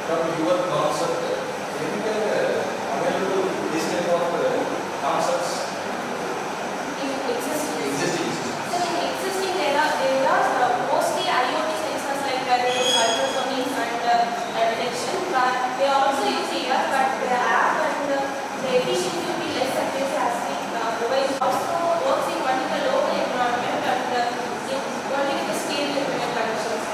from your concept, available this type of concepts existing. So in existing there are mostly IoT sensors like ultrasonics and detection, but they also use AR, but the app and the efficiency will be less accurate as we provide. Also works in particular local environment and only with the scale dependent conditions.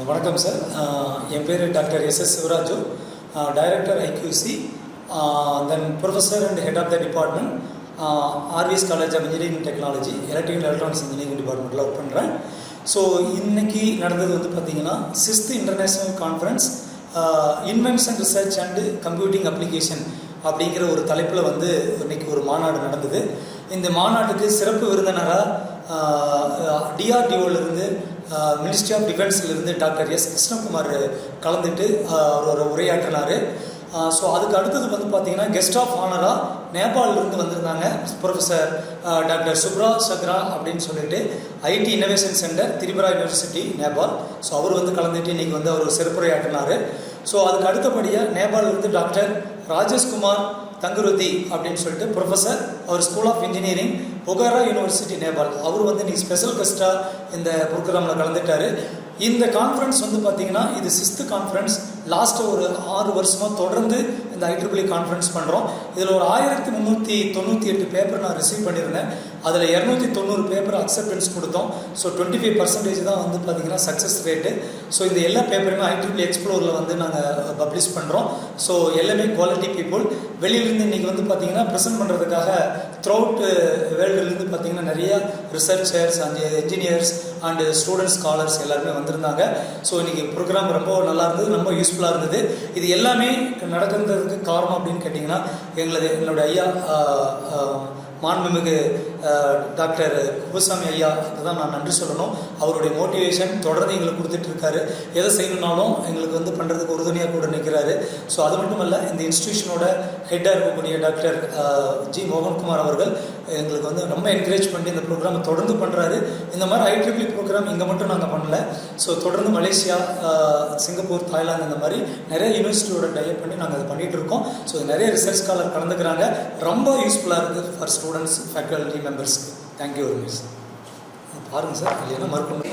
வணக்கம் sir, என் பேர் doctor SS Sivaraju, director IQC, then professor and head of the department, RVS college of engineering technology, electrical electronics engineering டிபார்ட்மெண்ட்டில் work பண்ணுறேன். So இன்றைக்கி நடந்தது வந்து பார்த்திங்கன்னா 6th international conference invention research and computing application அப்படிங்கிற ஒரு தலைப்பில் வந்து இன்றைக்கி ஒரு மாநாடு நடந்தது. இந்த மாநாட்டுக்கு சிறப்பு விருந்தினராக டிஆர்டிஓலேருந்து, மினிஸ்ட்ரி ஆஃப் டிஃபென்ஸ்லேருந்து டாக்டர் எஸ் கிருஷ்ணகுமார் கலந்துட்டு ஒரு உரையாற்றினார். ஸோ அதுக்கு அடுத்தது வந்து பார்த்திங்கன்னா கெஸ்ட் ஆஃப் ஆனராக நேபாளிலிருந்து வந்திருந்தாங்க ப்ரொஃபஸர் டாக்டர் சுப்ரா சக்ரா அப்படின்னு சொல்லிட்டு, IT innovation centre, Tripura university, Nepal. So அவர் வந்து கலந்துட்டு இன்றைக்கி வந்து அவர் சிறப்புரையாற்றினார். ஸோ அதுக்கு அடுத்தபடியாக நேபாளிலிருந்து டாக்டர் ராஜேஷ்குமார் தங்குருதி அப்படின்னு சொல்லிட்டு ப்ரொஃபஸர், அவர் school of engineering, Pokhara university, Nepal. அவர் வந்து இன்றைக்கி ஸ்பெஷல் கெஸ்ட்டாக இந்த ப்ரோக்ராமில் கலந்துட்டார். இந்த கான்ஃபரன்ஸ் வந்து பார்த்திங்கன்னா இது 6th கான்ஃபரன்ஸ். லாஸ்ட்டு ஒரு 6 வருஷமாக தொடர்ந்து இந்த IEEE கான்ஃபரன்ஸ் பண்ணுறோம். இதில் ஒரு 1398 பேப்பர் நான் ரிசீவ் பண்ணியிருந்தேன். அதில் 290 பேப்பர் அக்செப்டன்ஸ் கொடுத்தோம். ஸோ 25% தான் வந்து பார்த்திங்கன்னா சக்ஸஸ் ரேட்டு. ஸோ இந்த எல்லா பேப்பருமே IEEE எக்ஸ்ப்ளோரில் வந்து நாங்கள் பப்ளிஷ் பண்ணுறோம். ஸோ எல்லாமே குவாலிட்டி பீப்புள். வெளியிலேருந்து இன்றைக்கி வந்து பார்த்திங்கன்னா ப்ரெசென்ட் பண்ணுறதுக்காக த்ரூ அவுட் வேர்ல்டுலேருந்து பார்த்திங்கன்னா நிறைய researchers and engineers and students, scholars எல்லாருமே வந்திருந்தாங்க. ஸோ இன்றைக்கி ப்ரோக்ராம் ரொம்ப நல்லா இருந்தது, ரொம்ப யூஸ்ஃபுல்லாக இருந்தது. இது எல்லாமே நடக்கிறதுக்கு காரணம் அப்படின்னு கேட்டிங்கன்னா என்னுடைய ஐயா மாண்புமிகு டாக்டர் குப்புசாமி ஐயா தான் நான் நன்றி சொல்லணும். அவருடைய மோட்டிவேஷன் தொடர்ந்து எங்களுக்கு கொடுத்துட்ருக்காரு. எதை செய்யணுன்னாலும் எங்களுக்கு வந்து பண்ணுறதுக்கு உறுதுணையாக கூட நிற்கிறாரு. ஸோ அது மட்டும் இல்லை, இந்த இன்ஸ்டியூஷனோட ஹெட்டாக இருக்கக்கூடிய டாக்டர் ஜி மோகன்குமார் அவர்கள் எங்களுக்கு வந்து ரொம்ப என்கரேஜ் பண்ணி இந்த ப்ரோக்ராமை தொடர்ந்து பண்ணுறாரு. இந்த மாதிரி IEEE ப்ரோக்ராம் இங்கே மட்டும் நாங்கள் பண்ணல. ஸோ தொடர்ந்து மலேசியா, சிங்கப்பூர், தாய்லாந்து இந்த மாதிரி நிறைய யூனிவர்சிட்டியோட டைப் பண்ணி நாங்கள் அதை பண்ணிகிட்ருக்கோம். ஸோ நிறைய ரிசர்ச் ஸ்காலர் கலந்துக்கிறாங்க. ரொம்ப யூஸ்ஃபுல்லாக இருக்குது ஃபார் ஸ்டூடெண்ட்ஸ், ஃபேக்கல்ட்டி மெம்பர்ஸ்க்கு. Thank you very much. பாருங்கள் சார், இல்லைன்னா மறுக்கணும்.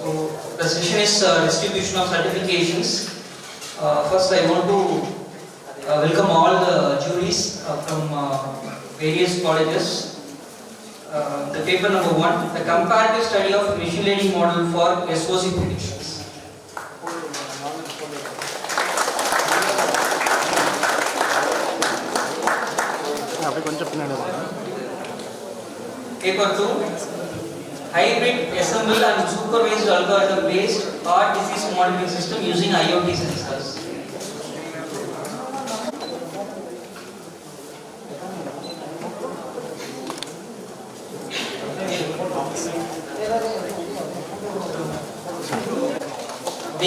So the session is distribution of certifications. First I want to welcome all the juries from various colleges. The paper number 1, the comparative study of machine learning model for SOC predictions. Paper 2, hybrid assemble and supervised algorithm based heart disease monitoring system using IoT sensors.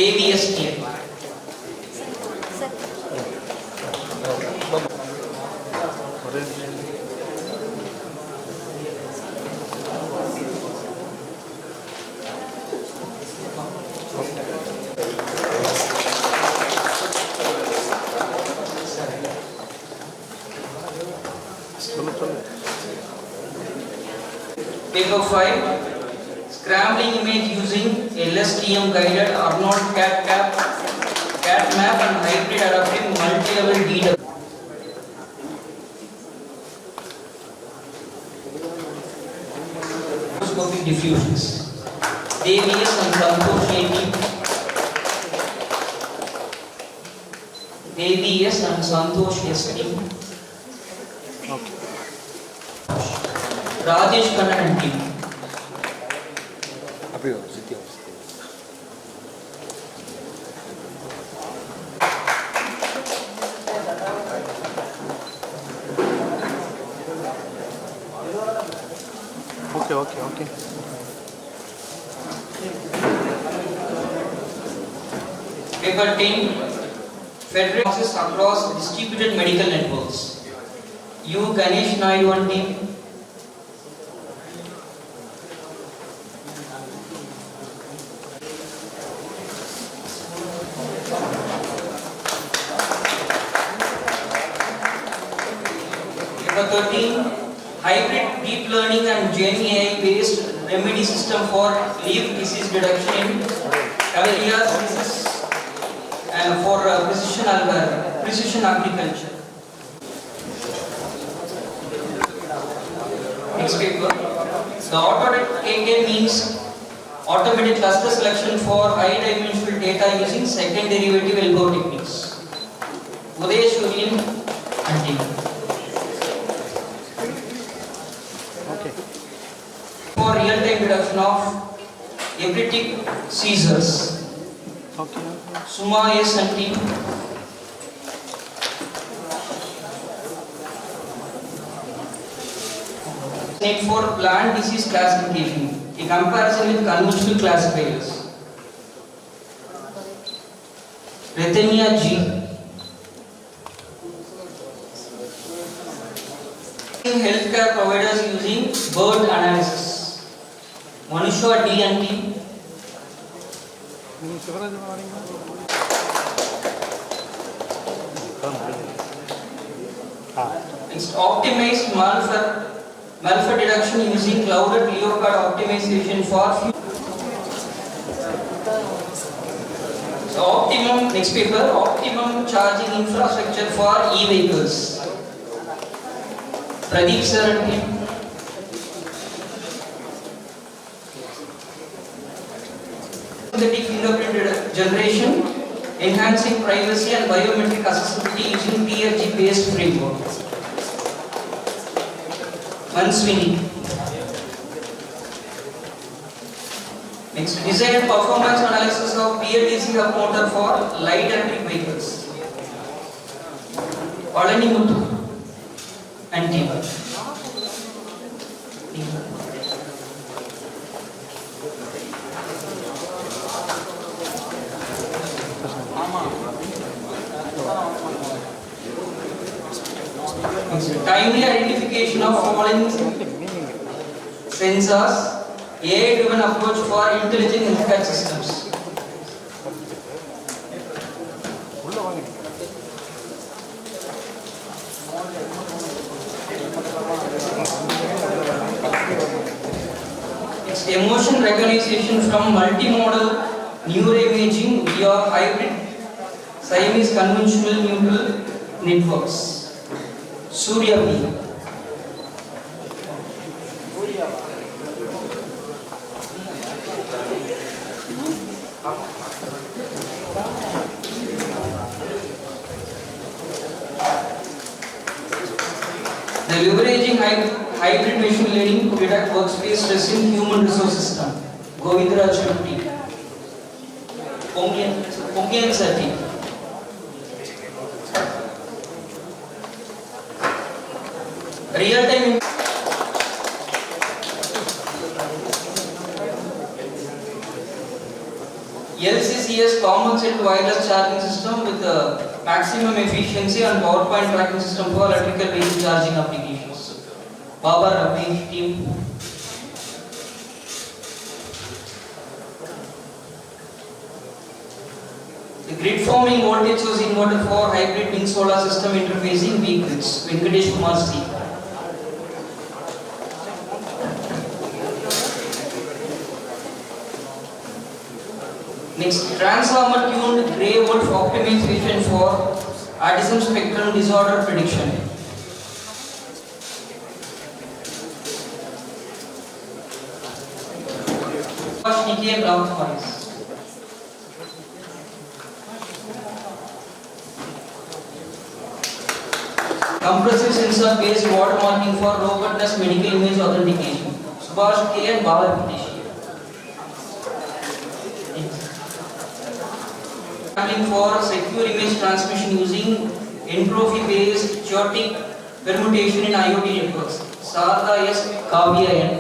AVSTM. Paper 5, scrambling image using LSTM guided Arnold cat map and hybrid adaptive multi-level DW. Microscopic diffusions. AVS and Santosh AVS and Santosh ST. Rajesh Kannan and team. Okay. Paper 10. Federal process across distributed medical networks. U. Ganesh Naidu and team. Paper 13. Hybrid deep learning and Gen AI based remedy system for leaf disease reduction in camellia disease and for precision agriculture. Next paper. The AutoKK means automated cluster selection for high dimensional data using second derivative elbow techniques. Udayashurian and team. For real-time reduction of epileptic seizures. Suma S and team. For plant disease classification, a comparison with conventional classifiers. Rethenia G. Healthcare providers using bird analysis. Manushwa D and T. Next, optimized malware detection using clouded leopard optimization for next paper, optimum charging infrastructure for e-vehicles. Pradeep sir and team. Synthetic fingerprint generation, enhancing privacy and biometric accessibility using PFG based framework. Manswini. Next, design and performance analysis of BLDC hub motor for light electric vehicles. Palani Muthu and team. Timely identification of following sensors, AI-driven approach for intelligent healthcare systems. Next, emotion recognition from multimodal neuroimaging via hybrid Siamese convolutional neural networks. Surya B. The leveraging hybrid machine learning to detect workspace stress in human resource system. Govindraj Shetty. Pongian Sati. Real-time LCCS common set wireless charging system with maximum efficiency and power point tracking system for electrical vehicle charging applications. Baba Ravi team. The grid forming voltage source inverter for hybrid wind solar system interfacing V-grids. Venkatesh Kumar C. Next, transformer tuned gray wolf optimization for autism spectrum disorder prediction. Nikki and Brown Forest. Compressive sensor based watermarking for robustness medical image authentication. Subhash K and Bala Hitesh. For secure image transmission using entropy based chaotic permutation in IoT networks. Sarada S. Kavya N.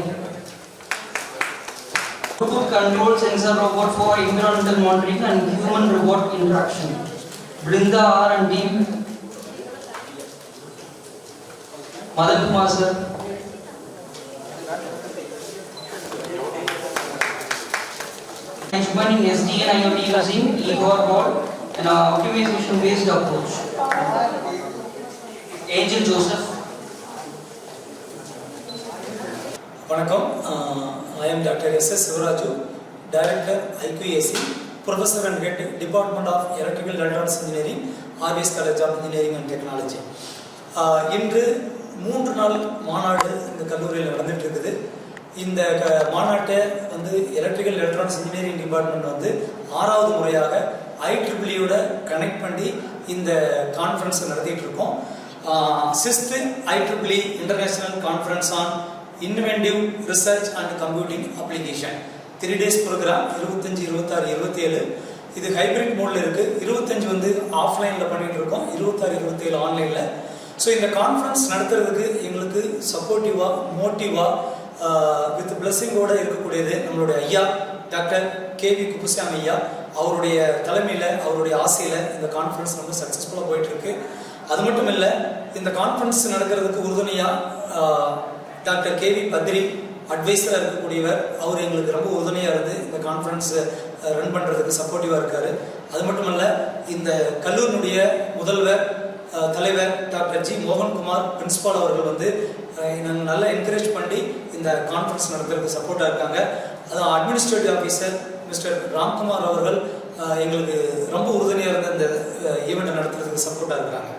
Bluetooth control sensor robot for environmental monitoring and human robot interaction. Brinda R and D. Madan Kumar sir. Management in SD and IoT using Igor board and optimization based approach. Angel Joseph. வணக்கம், I am Dr. S.S. Sivaraju, Director IQAC, Professor and Head Department of Electrical Electronics Engineering, RVS College of Engineering and Technology. இன்று 3 நாள் மாநாடு இந்த கல்லூரியில் நடந்துட்டு இருக்குது. இந்த மாநாட்டை வந்து எலக்ட்ரிக்கல் எலக்ட்ரானிக்ஸ் இன்ஜினியரிங் டிபார்ட்மெண்ட் வந்து 6வது முறையாக IEEE-யோட கனெக்ட் பண்ணி இந்த கான்ஃபரன்ஸ் நடத்திட்டு இருக்கோம். 6th IEEE international conference on inventive research and computing application 3 days program 25, 26, 27. இது ஹைப்ரிட் மோடில் இருக்குது. 25 வந்து ஆஃப்லைனில் பண்ணிகிட்டு இருக்கோம், 26, 27 ஆன்லைனில். ஸோ இந்த கான்ஃபரன்ஸ் நடத்துறதுக்கு எங்களுக்கு சப்போர்ட்டிவாக மோட்டிவாக வித் பிளஸ்ஸிங்கோடு இருக்கக்கூடியது நம்மளுடைய ஐயா டாக்டர் KV குப்புசாமி ஐயா. அவருடைய தலைமையில் அவருடைய ஆசையில் இந்த கான்ஃபரன்ஸ் ரொம்ப சக்ஸஸ்ஃபுல்லாக போயிட்டுருக்கு. அது மட்டும் இல்லை, இந்த கான்ஃபரன்ஸ் நடக்கிறதுக்கு உறுதுணையாக டாக்டர் KV பத்ரி அட்வைஸராக இருக்கக்கூடியவர். அவர் எங்களுக்கு ரொம்ப உறுதுணையாக இருந்து இந்த கான்ஃபரன்ஸ் ரன் பண்ணுறதுக்கு சப்போர்ட்டிவாக இருக்கார். அது மட்டும் இல்லை, இந்த கல்லூரினுடைய முதல்வர் தலைவர் டாக்டர் G. மோகன்குமார் பிரின்சிபால் அவர்கள் வந்து நாங்கள் நல்லா என்கரேஜ் பண்ணி இந்த கான்ஃபரன்ஸ் நடத்துறதுக்கு சப்போர்ட்டாக இருக்காங்க. அதான் அட்மினிஸ்ட்ரேட்டிவ் ஆஃபீஸர் மிஸ்டர் ராம்குமார் அவர்கள் எங்களுக்கு ரொம்ப உறுதுணையாக இருந்த இந்த ஈவெண்ட்டை நடத்துறதுக்கு சப்போர்ட்டாக இருக்கிறாங்க.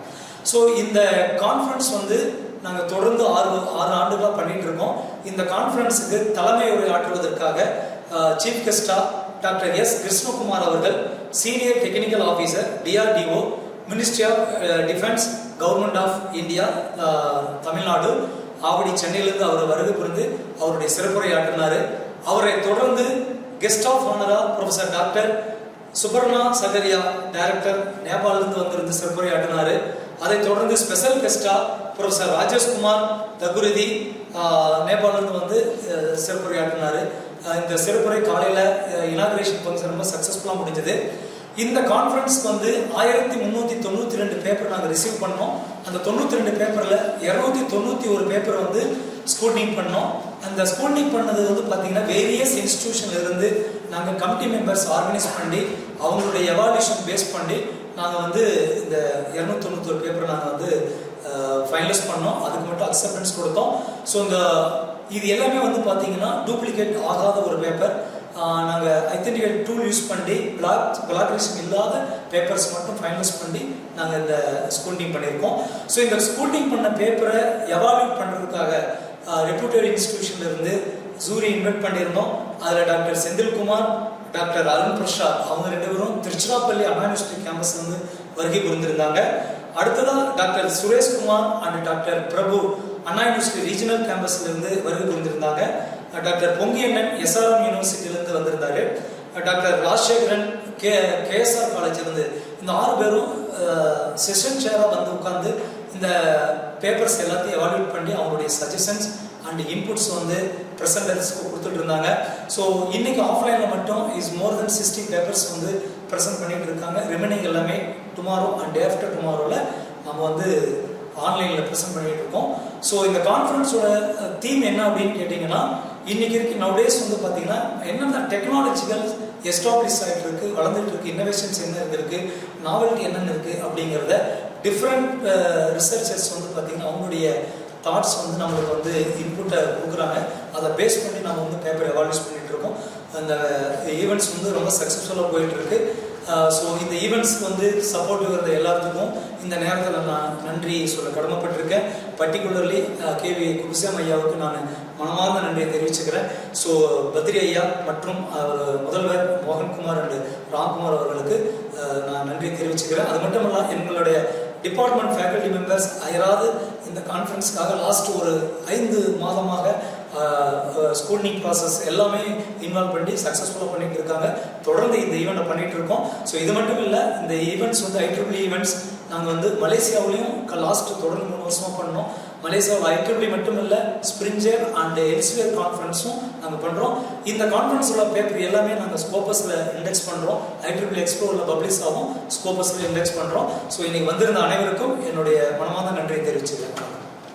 ஸோ இந்த கான்ஃபரன்ஸ் வந்து நாங்கள் தொடர்ந்து 6 ஆண்டுகளாக பண்ணிட்டு இருக்கோம். இந்த கான்ஃபரன்ஸுக்கு தலைமை உரை ஆற்றுவதற்காக சீஃப் கெஸ்டா டாக்டர் S. கிருஷ்ணகுமார் அவர்கள், senior technical officer DRDO, ministry of defence, government of India, Tamil Nadu, Avadi, சென்னையிலிருந்து அவர் வருகை புரிந்து அவருடைய சிறப்புரை ஆற்றினார். அவரை தொடர்ந்து கெஸ்ட் ஆஃப் ஆனரா professor doctor Suparna Sakaria, director, நேபாளிலிருந்து வந்திருந்து சிறப்புரை ஆற்றினார். அதை தொடர்ந்து ஸ்பெஷல் கெஸ்டா ப்ரொஃபசர் ராஜேஷ்குமார் தகுருதி, நேபாளிலிருந்து வந்து சிறப்புரை ஆற்றினார். இந்த சிறப்புரை காலையில் இனாகிரேஷன் ஃபங்க்ஷன் ரொம்ப சக்ஸஸ்ஃபுல்லாக முடிஞ்சது. இந்த கான்ஃபரன்ஸ்க்கு வந்து 1392 பேப்பர் நாங்கள் ரிசீவ் பண்ணோம். அந்த 92 பேப்பரில் 291 பேப்பர் வந்து ஸ்கூட்னிங் பண்ணோம். அந்த ஸ்கூட்னிங் பண்ணது வந்து பார்த்தீங்கன்னா வேரியஸ் இன்ஸ்டிடியூஷன்ல இருந்து நாங்கள் கமிட்டி மெம்பர்ஸ் ஆர்கனைஸ் பண்ணி அவங்களுடைய எவால்யூஷன் பேஸ் பண்ணி நாங்கள் வந்து இந்த 291 பேப்பரை நாங்கள் வந்து ஃபைனலைஸ் பண்ணோம். அதுக்கு மட்டும் அக்செப்டன்ஸ் கொடுத்தோம். ஸோ இது எல்லாமே வந்து பார்த்தீங்கன்னா டூப்ளிகேட் ஆகாத ஒரு பேப்பர். நாங்கள் ஐடென்டிஃபை டூல் யூஸ் பண்ணி பிளாக்ரிஷன் இல்லாத பேப்பர்ஸ் மட்டும் ஃபைனலைஸ் பண்ணி நாங்கள் இந்த ஸ்கூட்டிங் பண்ணியிருக்கோம். ஸோ இந்த ஸ்கூட்டிங் பண்ண பேப்பரை எவால்யூட் பண்ணுறதுக்காக ரெப்யூட்டட் இன்ஸ்டிடியூஷன்லேருந்து ஜூரி இன்வைட் பண்ணியிருந்தோம். அதில் டாக்டர் செந்தில்குமார், டாக்டர் அருண் பிரசாத், அவங்க 2 பேரும் திருச்சிராப்பள்ளி அண்ணா யூனிவர்சிட்டி கேம்பஸ்லேருந்து வருகை புரிந்திருந்தாங்க. அடுத்ததாக doctor Sureshkumar and doctor Prabhu Anna university regional கேம்பஸ்லேருந்து வருகை புரிந்திருந்தாங்க. டாக்டர் பொங்கியண்ணன் SRM யூனிவர்சிட்டியிலேருந்து வந்திருந்தாரு. டாக்டர் ராஜசேகரன் KSR காலேஜிலிருந்து. இந்த 6 பேரும் செஷன் சேராக வந்து உட்காந்து இந்த பேப்பர்ஸ் எல்லாத்தையும் எவால்யூட் பண்ணி அவங்களுடைய சஜஷன்ஸ் அண்ட் இன்புட்ஸ் வந்து ப்ரெசன்டர்ஸ்க்கு கொடுத்துட்டு இருந்தாங்க. ஸோ இன்னைக்கு ஆஃப்லைனில் மட்டும் இஸ் மோர் தென் 60 பேப்பர்ஸ் வந்து ப்ரெசென்ட் பண்ணிட்டு இருக்காங்க. ரிமைனிங் எல்லாமே டுமாரோ அண்ட் டே ஆஃப்டர் டுமாரோவில் நம்ம வந்து ஆன்லைனில் ப்ரெசென்ட் பண்ணிட்டு இருக்கோம். ஸோ இந்த கான்ஃபரன்ஸோட தீம் என்ன அப்படின்னு கேட்டிங்கன்னா, இன்னைக்கு இருக்கு நவடேஸ் வந்து பார்த்தீங்கன்னா என்னென்ன டெக்னாலஜிகள் எஸ்டாப்ளிஷ் ஆகிட்டு இருக்கு, வளர்ந்துட்டு இருக்கு, இன்னோவேஷன்ஸ் என்ன இருக்கு, நாவல்ட்டி என்னென்ன இருக்கு அப்படிங்கிறத டிஃப்ரெண்ட் ரிசர்ச்சர்ஸ் வந்து பார்த்தீங்கன்னா அவங்களுடைய தாட்ஸ் வந்து நம்மளுக்கு வந்து இன்புட்டை கொடுக்குறாங்க. அதை பேஸ் பண்ணி நம்ம வந்து பேப்பர் எவால்யூஸ் பண்ணிட்டு இருக்கோம். அந்த ஈவெண்ட்ஸ் வந்து ரொம்ப சக்ஸஸ்ஃபுல்லாக போயிட்டு இருக்கு. ஸோ இந்த ஈவெண்ட்ஸ்க்கு வந்து சப்போர்ட்டிவ் இருந்த எல்லாத்துக்கும் இந்த நேரத்தில் நான் நன்றி சொல்ல கடமைப்பட்டிருக்கேன். பர்டிகுலர்லி KV குப்புசாமி ஐயாவுக்கு நான் மனமார்ந்த நன்றியை தெரிவிச்சுக்கிறேன். ஸோ பத்ரி ஐயா மற்றும் முதல்வர் மோகன்குமார் அண்ட் ராம்குமார் அவர்களுக்கு நான் நன்றி தெரிவிச்சுக்கிறேன். அது மட்டும் இல்லை, எங்களுடைய டிபார்ட்மெண்ட் ஃபேக்கல்டி மெம்பர்ஸ் அயராது இந்த கான்ஃபரன்ஸ்க்காக லாஸ்ட் ஒரு 5 மாதமாக ஸ்கூலிங் ப்ராசஸ் எல்லாமே இன்வால்வ் பண்ணி சக்ஸஸ்ஃபுல்லாக பண்ணிட்டு இருக்காங்க. தொடர்ந்து இந்த ஈவெண்ட்டை பண்ணிட்டு இருக்கோம். ஸோ இது மட்டும் இல்லை, இந்த ஈவெண்ட்ஸ் வந்து IEEE ஈவெண்ட்ஸ் நாங்கள் வந்து மலேசியாவிலையும் லாஸ்ட் தொடர்ந்து 3 வருஷமாக பண்ணோம். மலேசியாவில் IEEE மட்டும் இல்லை, ஸ்பிரிஞ்சர் அண்ட் எல்ஸ்வியர் கான்ஃபரன்ஸும் நாங்கள் பண்ணுறோம். இந்த கான்ஃபரன்ஸோட பேப்பர் எல்லாமே நாங்கள் ஸ்கோபஸில் இண்டெக்ஸ் பண்ணுறோம். IEEE எக்ஸ்ப்ளோரில் பப்ளிஷ் ஆகும், ஸ்கோபஸில் இண்டெக்ஸ் பண்ணுறோம். ஸோ இன்னைக்கு வந்திருந்த அனைவருக்கும் என்னுடைய மனமார்ந்த நன்றியை தெரிவிச்சுக்கிறேன்.